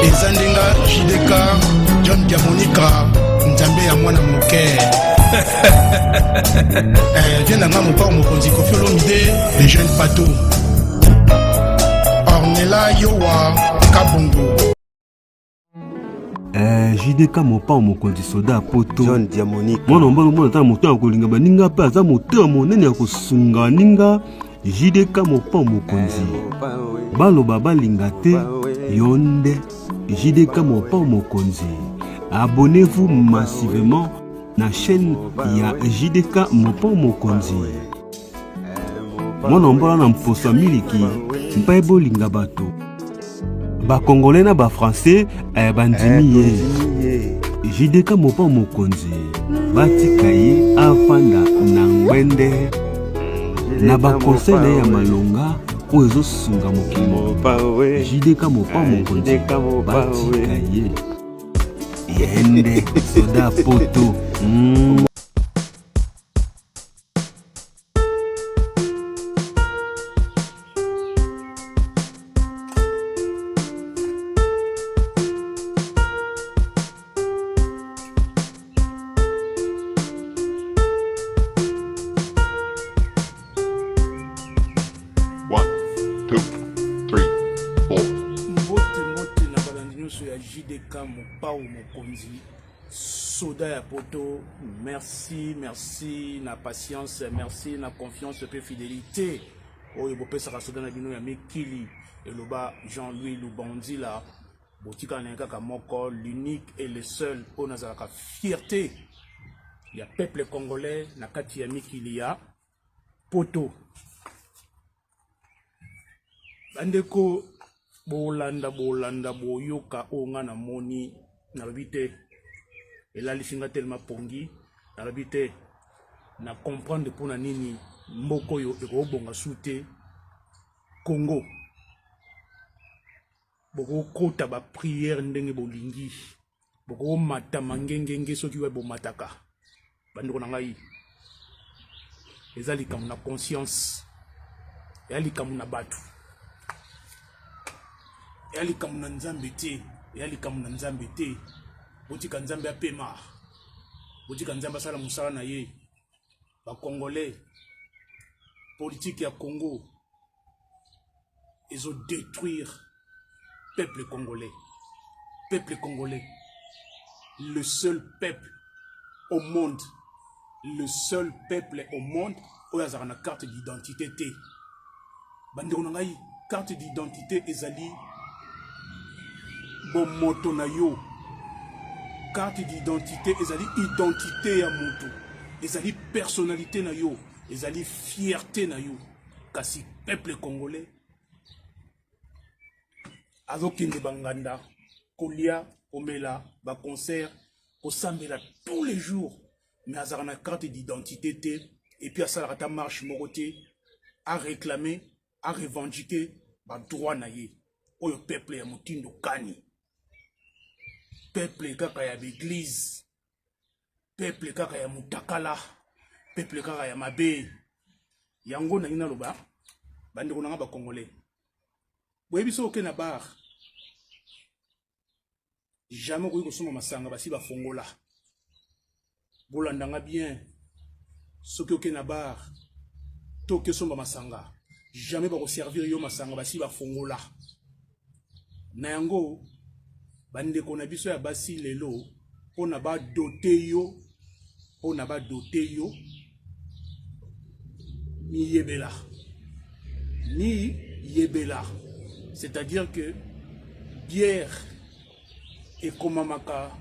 Ezandenga JDK John Diamonica Nzambe ya mwana moke. Viens nanga mon père mokonzi Koffi Olomide les jeunes pato Ornella Yowa Kabongo. JDK mopa mokonzi soda poto John Diamonica mwana mbalo mwana ta moto akolinga baninga pe aza moto monene ya kosunga ninga. JDK mopa mokonzi baloba balinga te yonde. JDK mopa mokonzi. Abonnez-vous massivement na chaîne ya JDK mopa mokonzi. Mwana mbala na mposa miliki mpa bolinga bato ba congolais na ba français bandimi ye. JDK mopa mokonzi batika ye afanda na ngwende na ba conseil na ya malonga oyo ezosunga mokili. JDK mopa mokonzi batika ye yende soda poto. JDK mopa mokonzi soda ya poto. Merci, merci na patience, merci na confiance et fidélité. Oyo bopesaka soda na bino ya mikili eloba Jean-Louis Lubandi la botika na kaka moko l'unique et le seul po nazalaka fierté ya peuple congolais na kati ya mikili ya poto. Bandeko bolanda boyoka onga na moni na robite elali singa tellement pongi na robite na comprendre pour na nini mboko yo ekobonga sute Congo boko kota ba prière ndenge bolingi boko mata mangengenge soki we bomataka bandiko na ngai ezali comme na conscience ezali comme na batu yali kamuna nzambe te, yali kamuna nzambe te. Botika nzambe apema, botika nzambe asala musala na ye. Ba Congolais, politique ya Congo, ils ont détruire peuple congolais. Peuple congolais, le seul peuple au monde, le seul peuple au monde où il y a une carte d'identité te. Bandeko na ngai, carte d'identité ezali bon moto na yo. Carte d'identité ezali identité ya moto, ezali personnalité na yo, ezali fierté na yo. Kasi peuple congolais azokinde banganda kolia omela ba concert kosambela tous les jours, mais azana carte d'identité te et puis asala ta marche moroté à réclamer, à revendiquer ba droit na ye. Oyo peuple ya motindo kani. Peuple kaka ya l'église, peuple kaka ya mutakala, peuple kaka ya mabe. Yango na ina loba, bandeko nanga ba congolais. Boyebi so ke na bar. Jamais koyi kosoma masanga basi ba fongola. Bolandanga bien. Soki oke na bar, to ke somba masanga. Jamais ba ko servir yo masanga basi ba fongola. Na yango bande kona biso ya basi lelo pona ba dote yo ni yebela, c'est-à-dire que bière et komamaka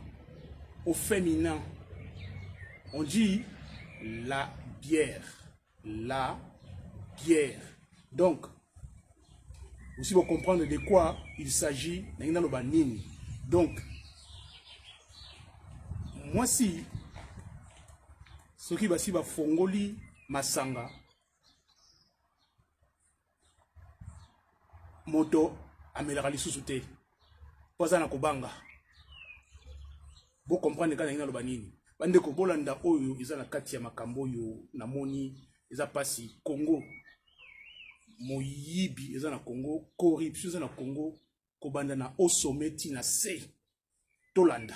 au féminin on dit la bière, donc aussi pour comprendre de quoi il s'agit dans le banini. Donc, moi si ce qui va si va fongoli masanga moto amelaka lisusu te poza na kobanga bo comprendre kana ina lo banini bande ko bolanda oyo eza na kati ya makambo yo na moni eza pasi Congo moyibi eza na Congo, corruption eza na Congo, kobanda na au sommet tina se tolanda.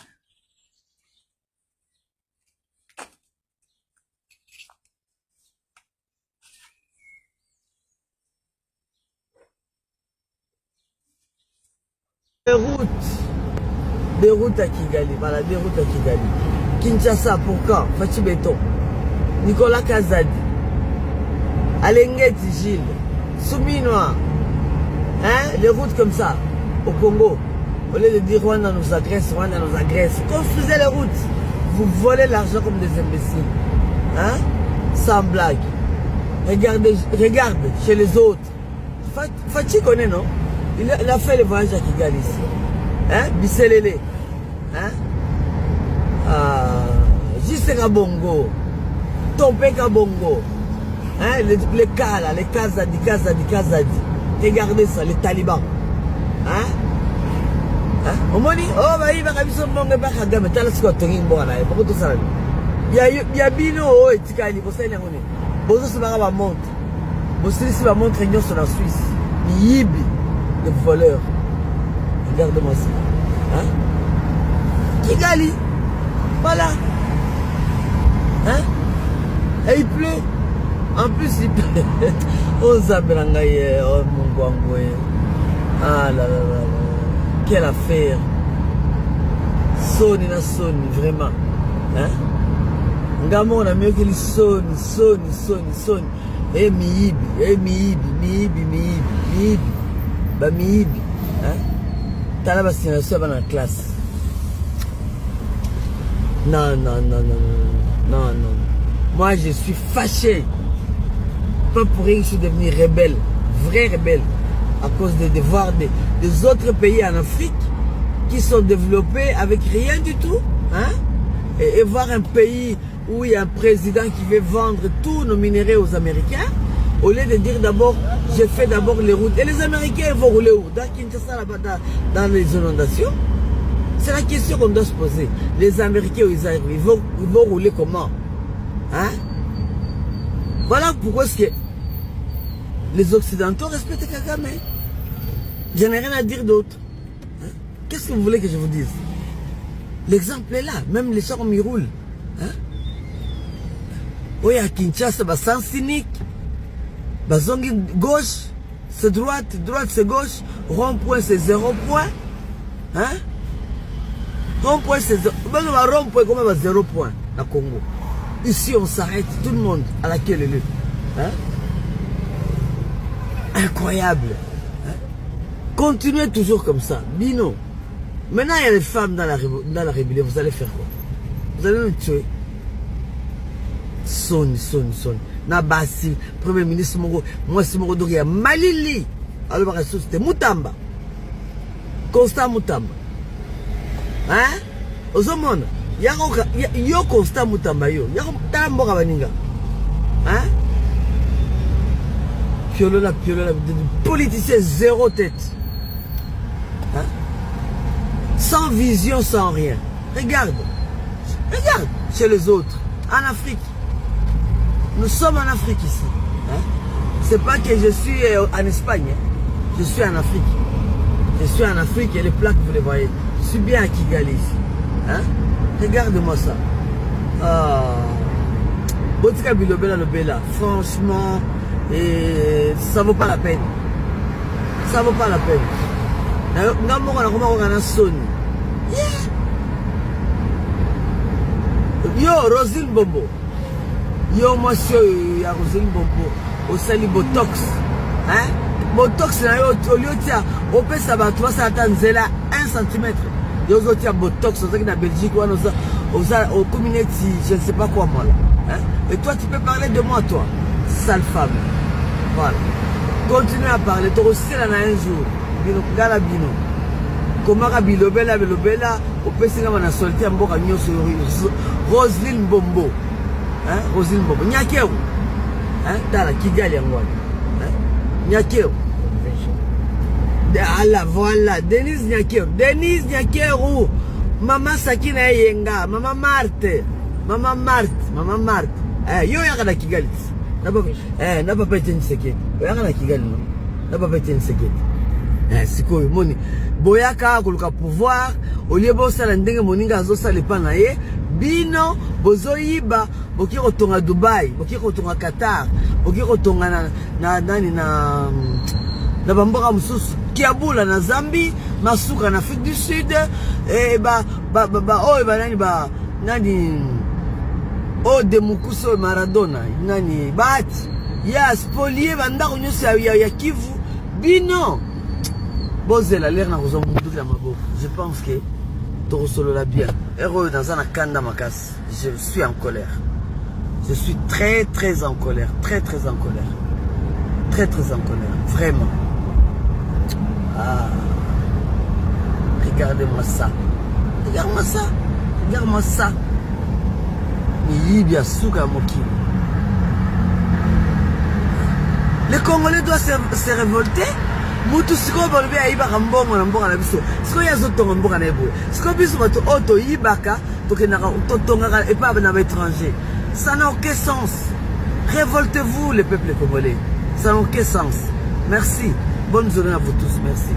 Des routes à Kigali, voilà, des routes à Kigali. Kinshasa, pour quand? Fachi Beton, Nicolas Kazadi, Alengeti Gilles, Souminois, hein, les routes comme ça, au Congo. Au lieu de dire Rwanda nous agresse, construisez les routes. Vous volez l'argent comme des imbéciles. Hein? Sans blague. Regarde chez les autres. Fachi connaît, non? Il a fait le voyage à Kigali ici. Hein? Bisselele. Hein? Juste Kabongo. Tompé Kabongo. Hein? Les cas là, les Kazadi. Regardez ça, les talibans. Hein? Hein? On dit, oh, bah, il va y avoir un Kagame. T'as le score, t'as une bonne année. Pourquoi tout ça? Il y a Bino, oh, et Tikali, vous savez, vous savez, c'est ma montre. Vous savez, c'est ma montre, réunion sur la Suisse. Yibi. Le voleur. Regarde-moi ça. Hein? Kigali. Voilà. Hein? Et il pleut. En plus, il pleut. Oh, Zaberangaye. Oh, mon Gwangwe. Ah là là là là. Quelle affaire. Sony, vraiment. Hein? Ngamo, on a mieux que les Sony. Eh, miibi. Bah, miibi. Hein? T'as la vaccination dans la classe. Non. Moi, je suis fâché. Pas pour rien que je suis devenu rebelle. Vrai rebelle. À cause de voir des autres pays en Afrique qui sont développés avec rien du tout. Hein? Et voir un pays où il y a un président qui veut vendre tous nos minéraux aux Américains. Au lieu de dire d'abord, j'ai fait d'abord les routes. Et les Américains vont rouler où? Dans Kinshasa, là-bas, dans les inondations. C'est la question qu'on doit se poser. Les Américains, ils vont rouler comment? Hein? Voilà pourquoi est-ce que les Occidentaux respectent Kagame. Je n'ai rien à dire d'autre. Hein? Qu'est-ce que vous voulez que je vous dise? L'exemple est là. Même les gens ils roulent. Hein? Oui, à Kinshasa, sens cynique. Bazongi gauche, c'est droite c'est gauche, rond-point c'est 0 point. Hein? Rond-point c'est 0 point. Rond-point comme 0 point dans Congo. Ici on s'arrête, tout le monde à la queue leu. Hein? Incroyable. Hein? Continuez toujours comme ça. Bino. Maintenant il y a les femmes dans la rébellion, vous allez faire quoi? Vous allez nous tuer. Sonne. Nabasi, Premier ministre moi c'est mon Doria Malili. Alors c'était Mutamba. Constant Mutamba. Hein? Ozomona, yo Constant Mutamba yo. Yako tambo kabaninga. Hein? Piolola, politicien zéro tête. Hein? Sans vision, sans rien. Regarde chez les autres, en Afrique. Nous sommes en Afrique ici. Hein? C'est pas que je suis en Espagne. Hein? Je suis en Afrique. Je suis en Afrique et les plaques, vous les voyez. Je suis bien à Kigali ici. Hein? Regarde-moi ça. Botika Bilobela Lobela. Franchement, ça vaut pas la peine. Ça vaut pas la peine. Yo, Rosine Bobo. Yo, monsieur, ya Rosine Bobo. Au sali Botox. Hein? Botox, au lieu de on peut savoir, toi, ça attend zéla 1 cm. Yo, autres, Botox, on sait que dans la Belgique, au community, je ne sais pas quoi, moi, là. Hein? Et toi, tu peux parler de moi, toi. Sale femme. Voilà. Continue à parler. Tu aussi là un jour. Bino, gala bino. Comment bilobela, au PC, on a solté un bon camion sur Roselyne Bombo. Hein? Roselyne Bombo. Nyakeo. Hein? Dans la Kigali, en hein? Nyakeo. Ah voilà. Denise Nyakeo. Maman Sakina Yenga. Maman Marthe. Yo yaka na Kigali. N'a pas été une séquette. Yaka na Kigali, non? N'a pas été une séquette. Sikoyo moni boyaka koluka pouvoir au lieu bosala ndenge moninga azosala epa na ye bino bozoyiba boki kotonga Dubai boki kotonga Qatar boki kotonga na bamboka mosusu Kiabula na Zambie Masuka na Afrique du Sud oyo nani de Mukuso Maradona nani bati ya spolier bandako nyonso ya Kivu bino bozela l'air na kozonga mutu la maboko. Je pense que torosolola bien heureux dans un kanda makas. Je suis en colère, je suis très en colère, très en colère, très en colère, vraiment. Ah, regardez-moi ça, regarde-moi ça. Libya Souka Moki. Les Congolais doivent se révolter. Mutu siko bolbe aiba kambongo na mbonga na biso. Siko yazo tonga mbonga na ebo. Siko biso bato auto yibaka tokenaka totonga et pas na étranger. Ça n'a aucun sens. Révoltez-vous les peuples congolais. Ça n'a aucun sens. Merci. Bonne journée à vous tous. Merci.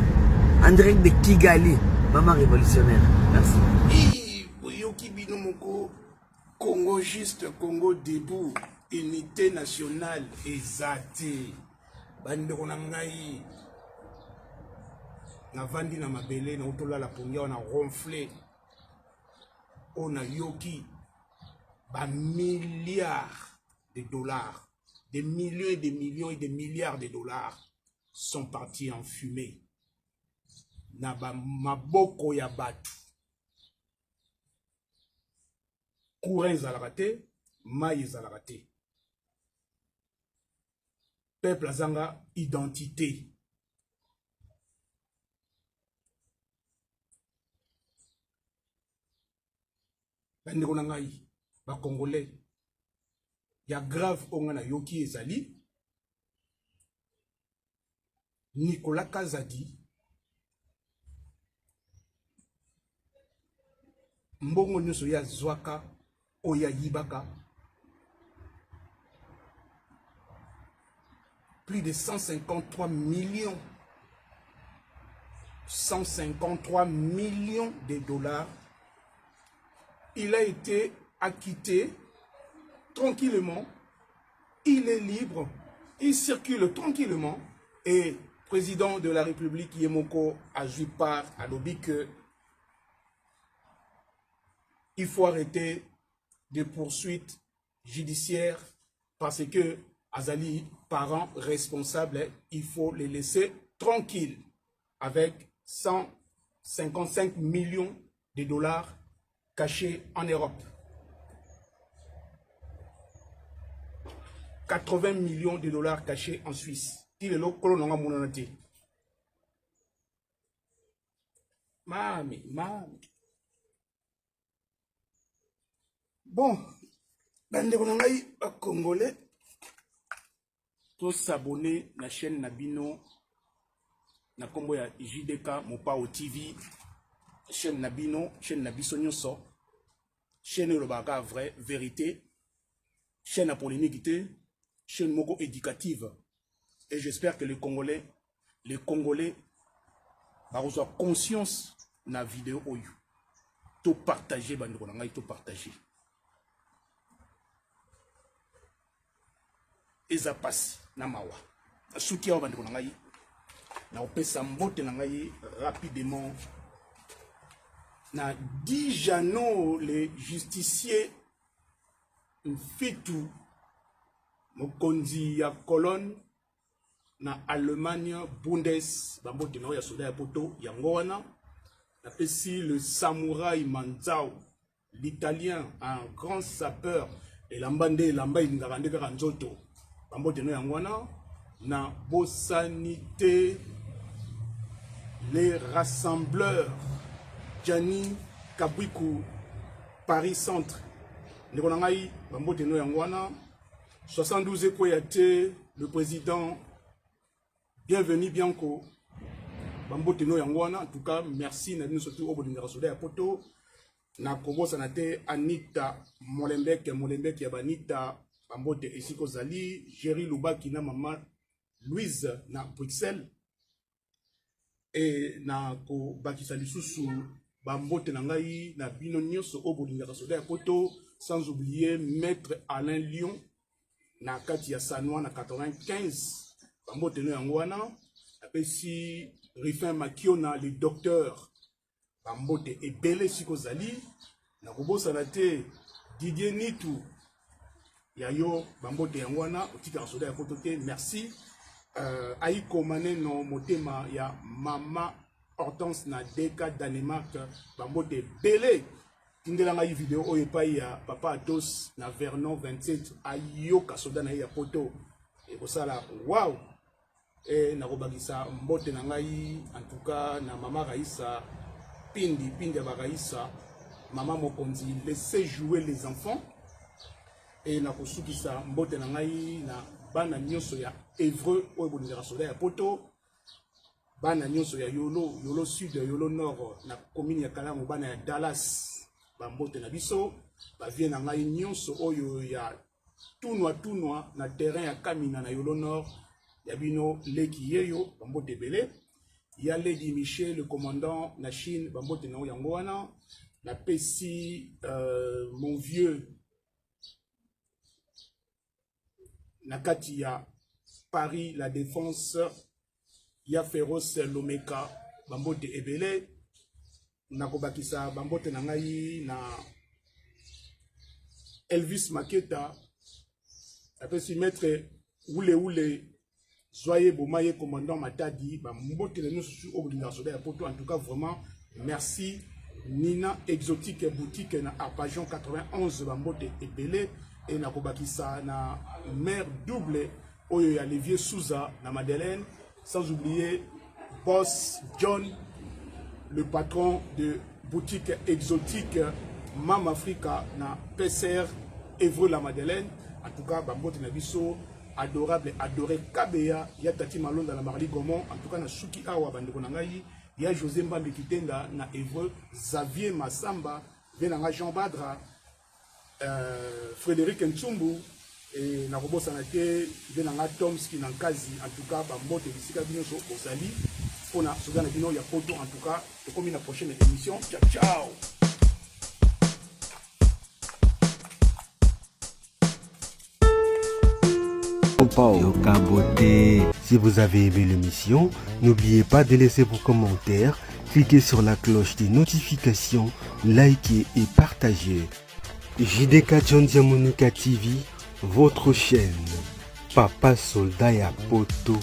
En direct de Kigali, maman révolutionnaire. Merci. Yoki bino moko Congo juste, Congo debout, unité nationale ezate. Bandeko na ngai na vandi na mabele na otola la pongia na ronflé. On a yoki ba milliards de dollars, des millions et des millions et des milliards de dollars sont partis en fumée. Na ba maboko ya batu. Courant ezalaka te, mai ezalaka te. Peuple azanga identité. Bandeko na ngai, ba Congolais, ya grave onga na yoki ezali. Nicolas Kazadi, mbongo nyonso ya zwaka oya yibaka, plus de 153 millions de dollars. Il a été acquitté tranquillement, il est libre, il circule tranquillement et le président de la République Yemoko a joué part à l'objet que il faut arrêter des poursuites judiciaires parce que Azali, parents responsables, il faut les laisser tranquilles avec 155 millions de dollars cachés en Europe. 80 millions de dollars cachés en Suisse. Il est là, Mami. Bon, bande konangai ba Congolais, to s'abonner na chaîne Nabino, na kombo ya JDK Mopao TV, chaîne Nabino, chaîne Nabiso Nyonso, chaîne Lobaka vrai, vérité, chaîne à polémique, chaîne moko éducative. Et j'espère que les Congolais ont conscience na vidéo oyo. To partager bande konangai, to partager. Eza passe na mawa suki ya bandeko na ngai na opesa mbote na ngai rapidement na 10 jano le justicier Mfitu mokonzi ya colonne na Allemagne Bundes bambote na ya soda ya poto yango wana na pesi le samouraï Manzao l'italien un grand sapeur et lambande lamba ingakande ka nzoto bambote no yangwana na bosanité les rassembleurs Gianni Kabwiku Paris Centre ndeko na ngai bambote no yangwana 72 Koyate le président bienvenue Bianco bambote no yangwana en tout cas merci na nous surtout au bolinga soda ya poto na kobosa na te Anita Molembek ya Banita Bambote Esiko Zali, Jerry Lubaki na maman Louise na Bruxelles. et na ko bakisa lisusu bambote na ngai na bino nyonso o bolingaka soda ya poto, sans oublier maître Alain Lyon na kati ya Sanois na 95 bambote no yango wana apesi Rifin Makiona le docteur bambote ebele sikozali na kobosana te Didier Nitu yayo bambote yango wana otika soda ya poto te merci. Aiko maneno motema ya mama Hortense na Deka Danemark bambote belé tindelanga yi vidéo oyo epai ya papa Atos na Vernon 27 ayoka soda na ya poto ekosala wow nakobakisa mbote na ngai en tout cas na mama Raïssa pindi ya Raïssa mama mokonzi laissez jouer les enfants et nakosukisa mbote na ngai na bana nyonso ya Évreux oyo bolingaka soda ya poto bana nyonso ya yolo sud yolo nord na commune ya Kalango bana ya Dallas bambote na biso bavie na ngai nyonso oyo ya tunwa na terrain ya Kamina na yolo nord ya bino leki yeyo bambote belé ya Lady Michel le commandant na Chine bambote na yango wana na pesi mon vieux na kati ya Paris la Défense ya Féroce Lomeka bambote ebele nakobakisa bambote na ngai na Elvis Maketa apesi maître Oule Zoye Bomaye commandant Matadi bambote na nyonso au bolinga soda ya poto. En tout cas vraiment merci. Nina Exotique boutique na Arpajon 91 bambote ebele et nakobakisa na mère double oyo ya Olivier Souza na Madeleine, sans oublier Boss John le patron de boutique exotique Mam Africa na PCR Évreux la Madeleine. En tout cas bambote na biso adorable adoré Kabeya ya Tati Malonda na Marli Gomon. En tout cas na Suki Awa bandeko na ngai ya José Mbambe Kitenda na Évreux, Xavier Massamba venanga Jean Badra, Frédéric Ntsumbu et na kobosana te venanga Tomski na Nkazi. En tout cas bambote bisika bino so ozali pona sozana bino ya poto. En tout cas tokomi na prochaine émission. Ciao ciao. Si vous avez aimé l'émission, n'oubliez pas de laisser vos commentaires, cliquez sur la cloche des notifications, likez et partagez. JDK John Diamonika TV, votre chaîne. Papa Soldat ya Poto.